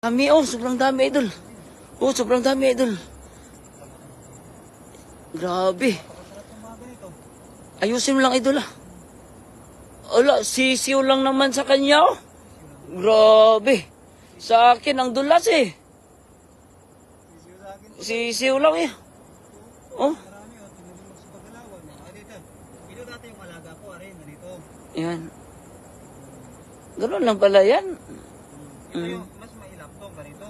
Dami, oh, sobrang dami, idol. Oh, sobrang dami, idol. Grabe. Ayusin mo lang, idol, ah. Ala, sisiw lang naman sa kanya, oh. Grabe. Sa akin, ang dulas, eh. Sisiw lang, eh. Oh. Ito dati yung alaga ko, aray, ganito. Yan. Ganun lang pala yan. Ito yung mas mailap to, ganito.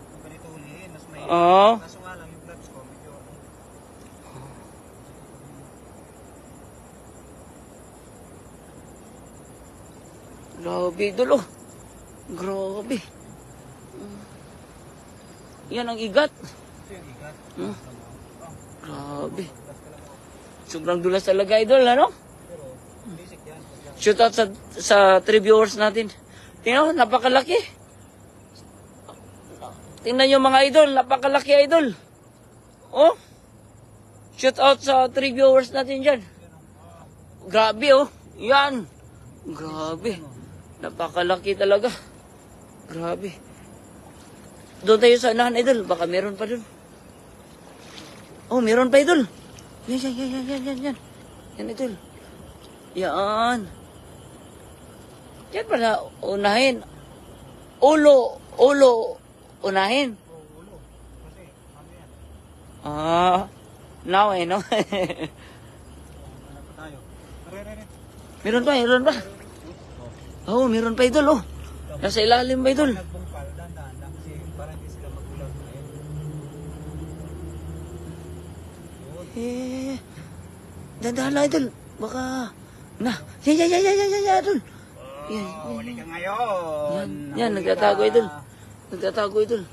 Kung ganito hulihin, mas mailap. Oo. Kaso nga lang yung clutch ko, medyo... Grabe, idol, oh. Grabe. Yan ang igat. Ito yung igat. Grabe. Sobrang dulas talaga, idol, ano? Pero, basic yan. Shoot out sa 3 viewers natin. Tingnan mo, napakalaki. Tingnan nyo mga idol, napakalaki, idol. Oh. Shoot out sa 3 viewers natin dyan. Grabe, oh. Yan. Grabe. Napakalaki talaga. Grabe. Doon tayo sa unahan, idol. Baka meron pa doon. Oh, meron pa, idol. Yan. Yan, idol. Yan. Yan pala, unahin. Ulo, unahin. Oo, ulo. Kasi, ano yan? Now I know. Hanap pa tayo. Aray. Meron pa. Oh, meron pa, idol, oh. Nasa ilalim ba, idol? Nagbungkal, dahan-dahan lang kasi para hindi sila magulang. Eh, dandahan lang, idol. Baka, yan, idol. Yan. Huli ka ngayon. Yan, nagtatago, idol. Nagtatago, idol.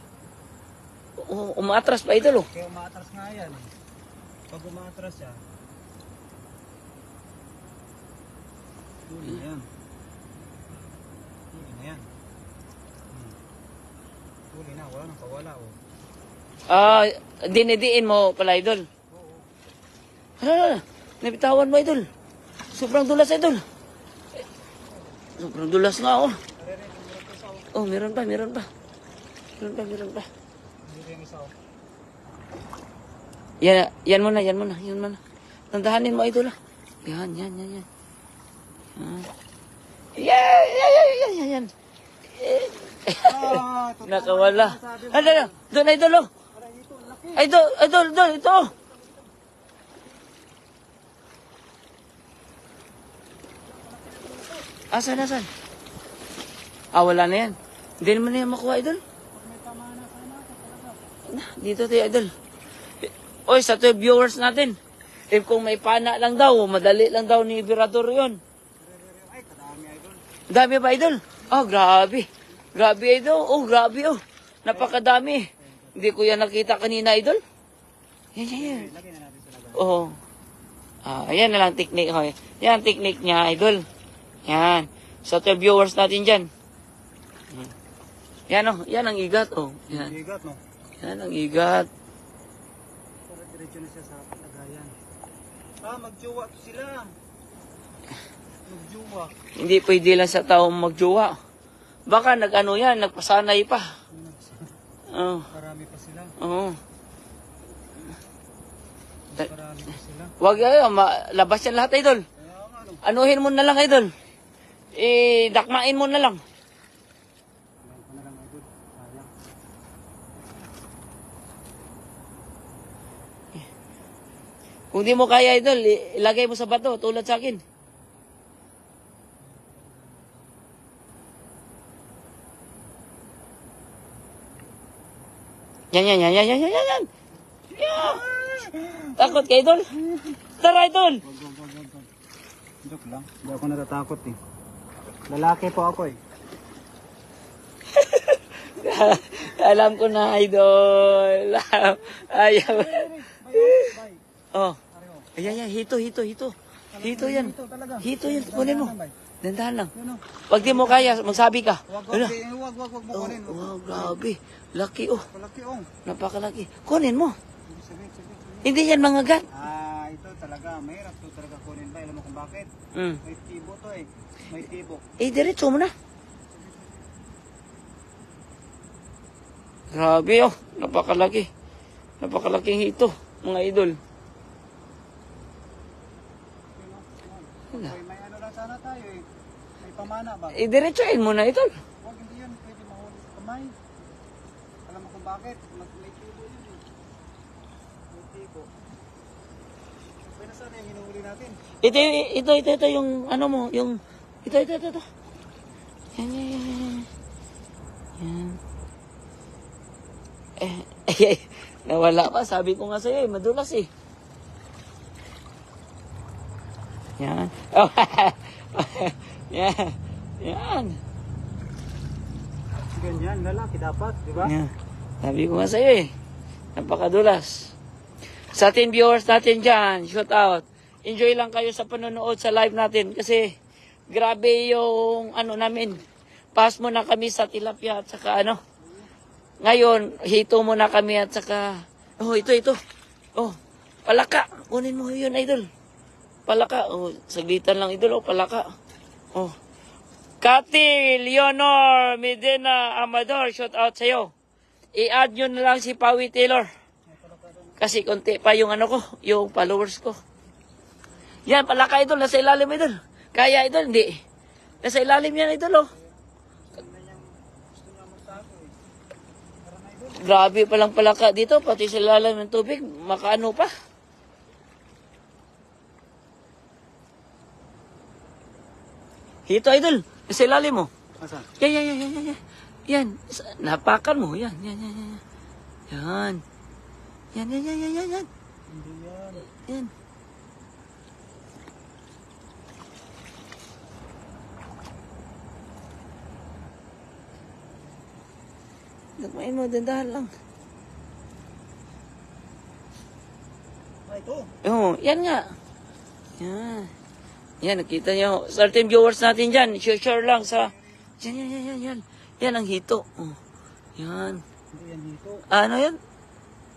Oh, umatras pa, idol, oh. Kaya umatras nga yan. Pag umatras siya, huli na yan. Huli na, wala nang kawala, oh. Dinidiin mo pala, idol. Hala, nabitawan mo, idol. Sobrang dulas, idol. Sobrang dulas nga, oh. Oh, meron pa. Hindi yung isa, oh. Yan muna. Tandahanin mo, idol, ah. Yan. Yan. Nakawala. Hala, doon, idol, oh. Idol, ito. Asan? Wala na yan. Hindi naman na yan makuha, idol. Dito tayo, idol. Oy, sa 12 viewers natin. If kung may pana lang daw, madali lang daw ni Virador yun. Ay, kadami, idol. Dami ba, idol? Oh, grabe. Grabe, idol. Oh, grabe, oh. Napakadami. Hindi ko yan nakita kanina, idol. Yan. Lagyan na natin sila. Oh. Ayan na lang technique. Oh. Yan ang technique niya, idol. Yan. Sa 12 viewers natin dyan. Yan, oh. Yan ang igat, oh. Yan. Bigat, no? Yan ang igat. Diretso na siya sa lagayan. Magjowa to sila. Magjowa. Hindi pwede lang sa taong magjowa. Baka nagpasanay pa. Oh. Marami pa sila. Oo. Marami pa sila. Wag labas yan lahat, idol. Kaya nga, no? Anuhin mo na lang, idol. Dakmain mo na lang. Ayan ko na lang, idol. Sayang. Kung di mo kaya, idol, ilagay mo sa bato, tulad sa akin. Yan. Yan. Takot ka, idol? Tara, idol. Wag. Joke lang. Hindi ako natatakot, eh. Lalaki po ako, eh. Alam ko na, idol. Ayaw. Bye. Oh. Pareho. Ayan, hito. Hito yan. Ito talaga. Hito yan, kunin mo. Dandahan lang. Yun, oh. Pag di mo kaya, magsabi ka. Wag Ano? mo Oh, kunin. wow, grabe. Laki, oh. Palaki, oh. Napakalaki. Kunin mo. Sige. Hindi yan mga gat. Ito talaga. Mahirap to talaga kunin ba? Alam mo kung bakit? Mm. May tibo to, eh. May tibo. Diretso mo na. Grabe oh, napakalaki. Napakalaking hito, mga idol. May ano lang sana tayo eh. May pamana ba? Diretsahin mo na idol. Huwag hindi yan pwede mahuli sa kamay. Alam mo kung bakit? May tubo yun eh. May tipo. Pwede sana yung hinuhuli natin. Ito yung ano mo, yung ito. Yan. Nawala pa, sabi ko nga sa'yo, madulas eh. Yan. Oh, yan. Ganyan, lalaki dapat, di ba? Yan. Sabi ko nga sa'yo eh, napakadulas. Sa ating viewers natin dyan, shout out. Enjoy lang kayo sa panonood sa live natin kasi grabe yung ano namin. Pass mo na kami sa tilapia at saka ano. Ngayon, hito mo na kami at saka, oh, ito. Oh, palaka. Kunin mo yun, idol. Palaka. Oh, saglitan lang, idol. Oh, palaka. Oh. Cathy Leonor Medina Amador, shout out sa'yo. I-add nyo na lang si Pawi Taylor. Kasi konti pa yung ano ko, yung followers ko. Yan, palaka, idol. Nasa ilalim, idol. Kaya, idol, hindi. Nasa ilalim yan, idol, oh. Grabe palang palaka dito, pati sa lalim ng tubig, makaano pa. Hito, idol, sa ilalim mo. Asan? Yan. Yan, napakan mo, yan. Yan. Hindi yan. Yan. Nagmain mo, dandahan lang. Ah, ito. Oo, yan nga. Yan, nakita nyo. Certain viewers natin dyan, share lang sa... Yan. Yan ang hito. Oh. Yan. Hindi yan dito. Ano yan?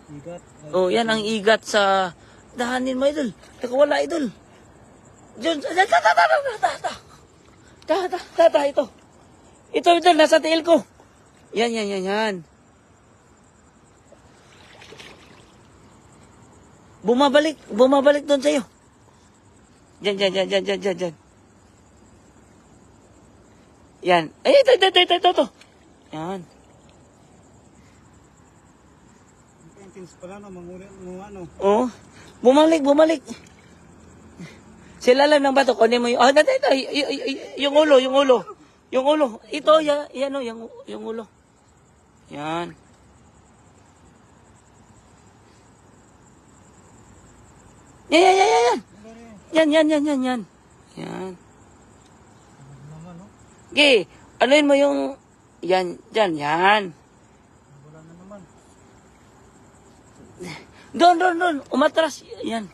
Igat. Oh, yan ang igat sa... Dahanin mo, idol. Nakawala, idol. Diyan, ito. Ito, idol, nasa tail ko. Yan. Bumabalik doon sa'yo. Diyan. Yan. Ay, ito. Yan. Intense pala no, manguli mo ano. Oh, bumalik. Sila lang ng bato, kunin mo yung... Oh, ito. Yung ulo. Ito, yan o, yung ulo. Yan. Yan. Yan. Naman no. Okay, anuin mo yung... Yan. Wala na naman. Doon. Umatras. Yan.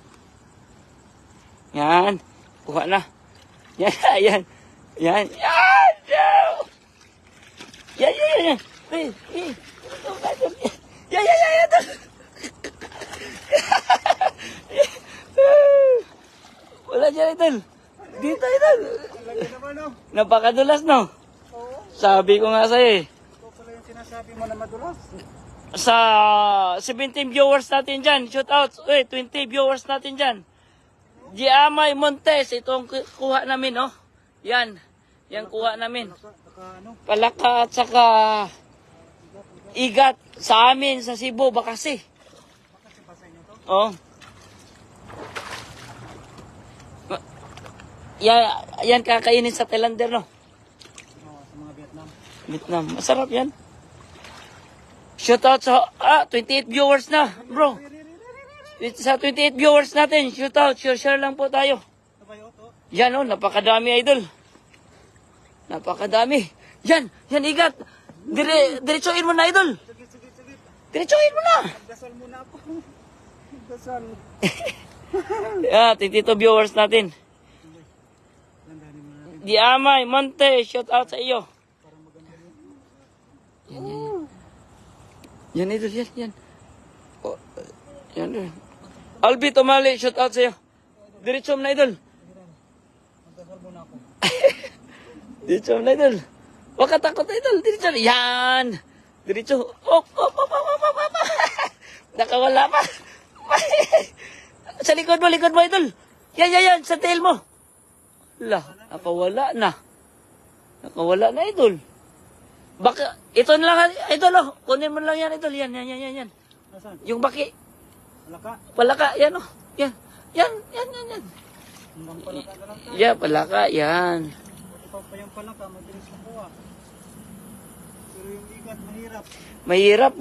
Kuha na. Yan. Yan. Wala dyan, idol. Dito, idol. Lagi naman no. Napakadulas, no? Oo. Sabi ko nga sa'yo, eh. Ito pala yung sinasabi mo na madulas. Sa 17 viewers natin dyan, shout out. 20 viewers natin dyan. Giamay Montes, itong kuha namin, oh. Yan kuha namin. Ano? Palaka at saka igat sa amin sa Cebu, Bakasi. Bakit ba sa inyo to? Oh. Yan kakainin sa Thailander, no? Oo, sa mga Vietnam. Masarap yan. Shout out sa 28 viewers na, bro. Sa 28 viewers natin, shout out, share lang po tayo. Ito ba yun to? Yan, oh, napakadami, idol. Napakadami. Yan, igat. Diretsuin mo na, idol. Sige. Diretsuin mo na. Dasal muna ako. Dasal. Yeah, 22 viewers natin. Landanin mo natin. Diamay, Monte, shout out sa iyo. Para maganda yun. Yan, idol, yan. Oh, yan. Albi Tomali, shout out sa iyo. Diretso mo na, idol. Magdasal muna ako. Diretso mo na, idol. Huwag ka takot, idol. Diretso na. Yan. Diretso. Nakawala pa. Sa likod mo, idol. Yan, sa tail mo. Lah, nakawala na. Nakawala na, idol. Baka, ito na lang, idol, oh. Kunin mo lang yan, idol. Yan. Nasaan? Yung baki. Palaka. Palaka, yan, oh. Yan. Hanggang palaka na lang tayo. Yeah, palaka, yan. Buti pa yung palaka, mabilis makuha. Pero yung igat, mahirap. Mahirap.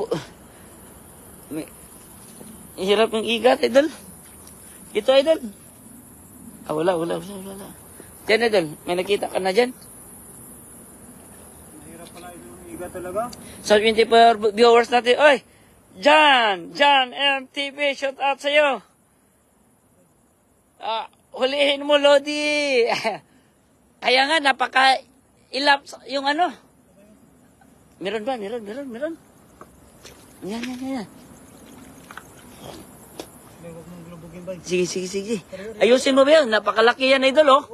Mahirap yung igat, idol. Ito, idol. Wala. Diyan, idol. May nakita ka na dyan? Mahirap pala yung igat talaga. Sa 24 viewers natin. Oy! John MTV, shout out sa'yo. Hulihin mo, Lodi. Kaya nga, napaka-ilap yung ano. Meron ba? Meron. Yan. Huwag mong glubugin ba? Sige. Ayusin mo ba yun? Napakalaki yan, idol, oh.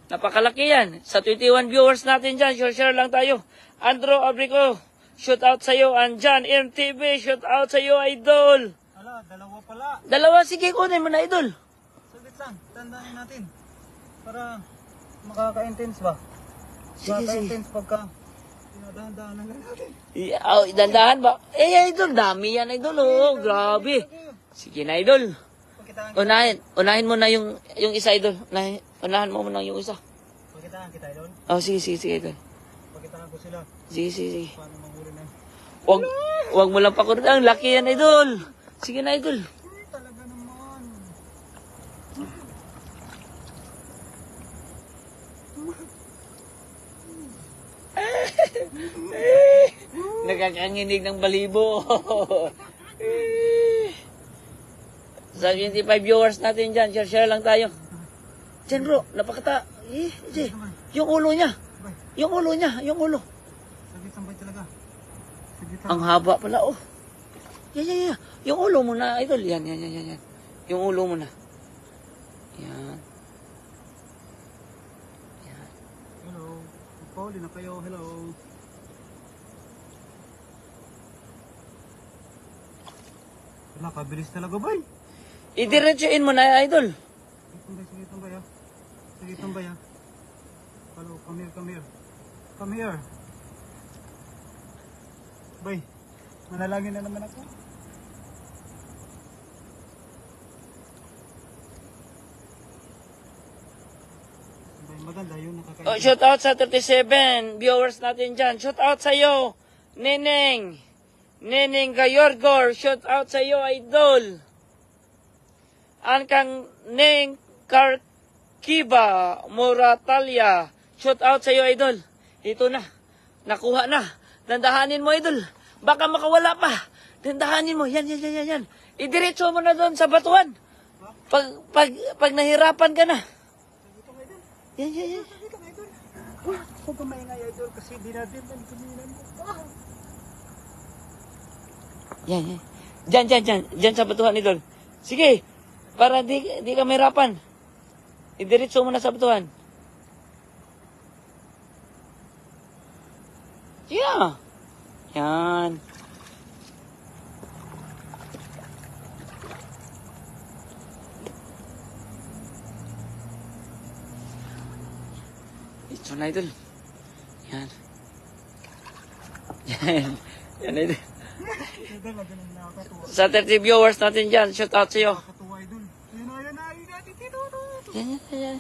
Napakalaki yan. Sa 21 viewers natin dyan, share lang tayo. Andrew Abrico, shout out sa'yo. And John MTV, shout out sa'yo, idol. Ala, dalawa pala. Dalawa, sige, kunin mo na, idol. Saglit lang, tandaan natin. Para makaka-intense ba? Sige. Makaka-intense pagka dinadahan-dahan lang natin. Dandahan ba? Idol, dami yan, idol, oh. Grabe. Sige na, idol. Pagkitaan Unahin mo na yung isa, idol. Unahan mo muna yung isa. kita idol. Sige, idol. Pagkitaan ko sila. Sige. Paano mahuli na? Wag mo lang pakurot. Ang laki yan, idol. Sige na, idol. Talaga naman. Nakakanginig ng balibo. Sa 25 viewers natin dyan, share lang tayo. Diyan bro, napakata. Yung ulo niya. Yung ulo. Saglit tambay talaga. Saglit lang. Ang haba pala, oh. Yan. Yung ulo mo na, idol. Yan. Yung ulo mo na. Yan. Hello. Pauli na kayo. Hello. Wala, kabilis talaga ba? Idiretsuin mo na, idol. Sige tambay ha. Hello, come here. Bay, manalangin na naman ako. Bay, maganda yun, nakakain. Shout out sa 37 viewers natin dyan. Shout out sa iyo, Neneng Gayorgor. Shout out sa iyo, idol. Kang Neng Karkiba Moratalia. Shout out sa iyo, idol. Ito na. Nakuha na. Dandahanin mo, idol. Baka makawala pa. Dandahanin mo. Yan. Idiretso mo na doon sa batuan. Pag nahirapan ka na. Yan. Huwag ka maingay, idol, kasi di natin ang kuminan mo. Yan. Diyan sa batuhan, idol. Sige. Para di ka mahirapan. Idiretso mo na sa batuhan. Yeah. Yan. Ito na, idol. Yan, idol. Idol, lagi nang nakakatuwa. Sa 30 viewers natin dyan, shout out sa iyo. Nakakatuwa, idol. Ayun na, dito. Yan.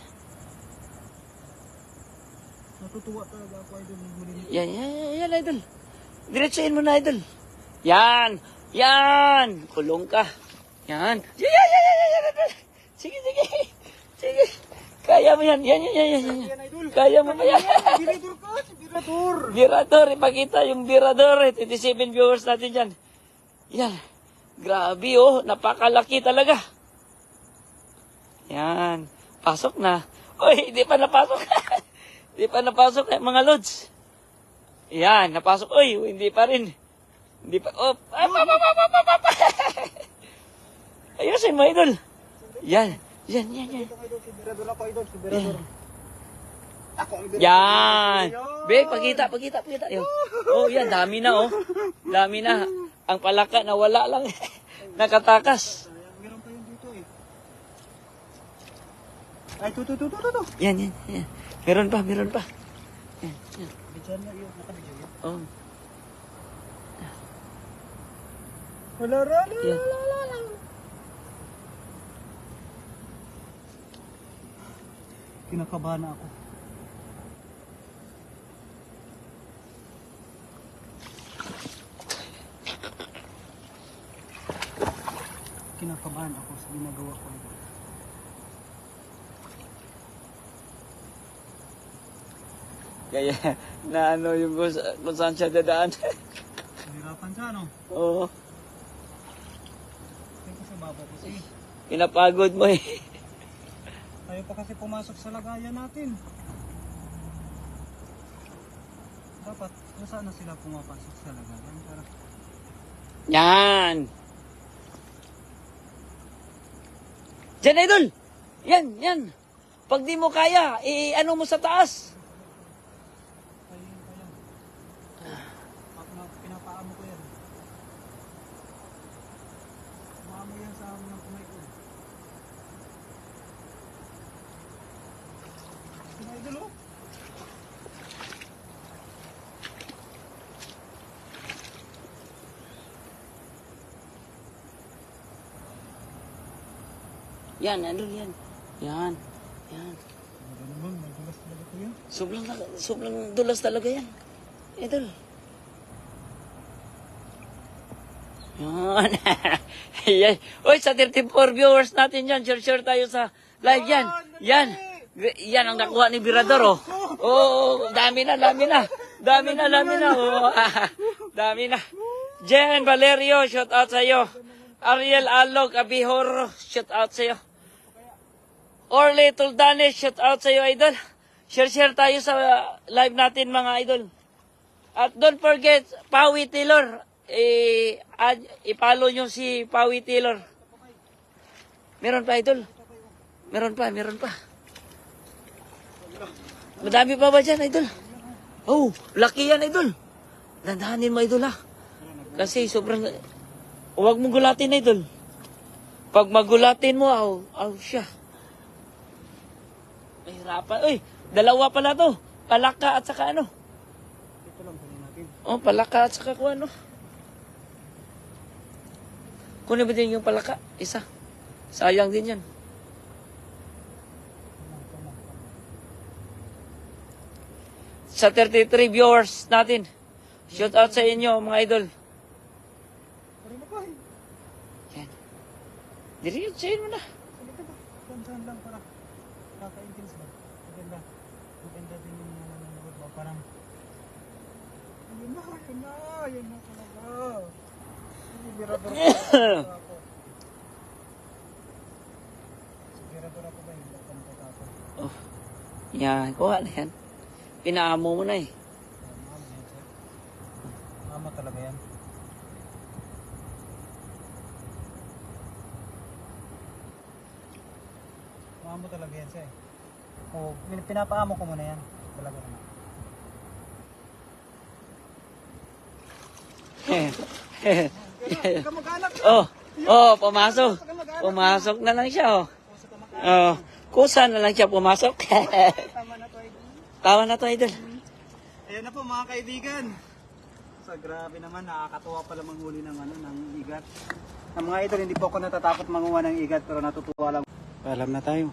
Natutuwa talaga ako, idol. Yan, idol. Diretsuin mo na, idol. Yan. Kulong ka. Yan. Yan. Sige. Kaya mo yan. Yan. Kaya mo ba yan? Birador ka, birador. Birador. Ipakita yung birador. 27 viewers natin dyan. Yan. Grabe, oh. Napakalaki talaga. Yan. Pasok na. Uy, hindi pa napasok. Hindi pa napasok, mga lods. Yan, napasok. Uy, hindi pa rin. Hindi pa. Oh. Ayusin mo, idol. Yan. Ito, idol, si birador ako, idol, si birador. Ako ang Yan. Yun. Be, pakita. Yun. Oh, yan, dami na, oh. Dami na. Ang palaka na wala lang. Nakatakas. Meron pa yun dito eh. Ay, to. Yan. Meron pa. Yan. Bidyan na yun. Nakabidyan yun. Oh. Wala. Yan. Kinakabahan na ako. Kinakabahan ako sa ginagawa ko. Kaya, na ano yung kung saan siya dadaan. Hirapan siya, no? Oo. Ito sa baba kasi. Pinapagod mo eh. Tayo pa kasi pumasok sa lagayan natin. Dapat, nasaan na sila pumapasok sa lagayan? Para... Yan. Diyan, idol. Yan. Pag di mo kaya, ano mo sa taas. Pinapaamo ko yan. Paamo yan sa amin ng kumay ko. Idol, oh. Yan, idol, yan. Yan. Ano naman, madulas talaga ko yan. Sobrang dulas talaga yan. Idol. Yan. Yan. Uy, sa 34 viewers natin yan. Share tayo sa live yan. Yan. Yan ang nakuha ni Birador, oh. Oh, dami na. Oh. Dami na. Jen Valerio, shout out sa iyo. Ariel Alog, Abihor, shout out sa iyo. Orly Tuldanes, shout out sa iyo, idol. Share tayo sa live natin, mga idol. At don't forget, Pawi Taylor. I-follow nyo si Pawi Taylor. Meron pa, idol. Meron pa. Madami pa ba dyan, idol? Oh, laki yan, idol. Dandahanin mo, idol, ha. Kasi sobrang... Huwag mong gulatin, idol. Pag magulatin mo, siya. Mahirapan. Uy, dalawa pala to. Palaka at saka ano. Ito lang kunin natin. Oh, palaka at saka kung ano. Kunin ba din yung palaka? Isa. Sayang din yan. Sa 33 viewers natin. Shout out sa inyo, mga idol. Pari na ba? Yan. Diri, sayin mo na. Saan lang para kaka-intense ba? Maganda din yung nanonood ba? Parang yun na talaga. Hindi birador ako. Birador ako ba? Hindi ako nakatapos. Oh. Yan, kuha na yan. Pinaamo mo na eh. Mama talaga yan. Mama talaga yan siya eh. O, pinapaamo ko muna yan. Talaga naman. Kamag-anak Pumasok. Pumasok na lang siya, oh. Kusa na lang siya pumasok. Tama na to, idol. Tawa na to, idol. Ayan na po mga kaibigan. So grabe naman, nakakatuwa pala manghuli ng ng igat. Ang mga idol, hindi po ako natatakot manguha ng igat pero natutuwa lang. Paalam na tayo.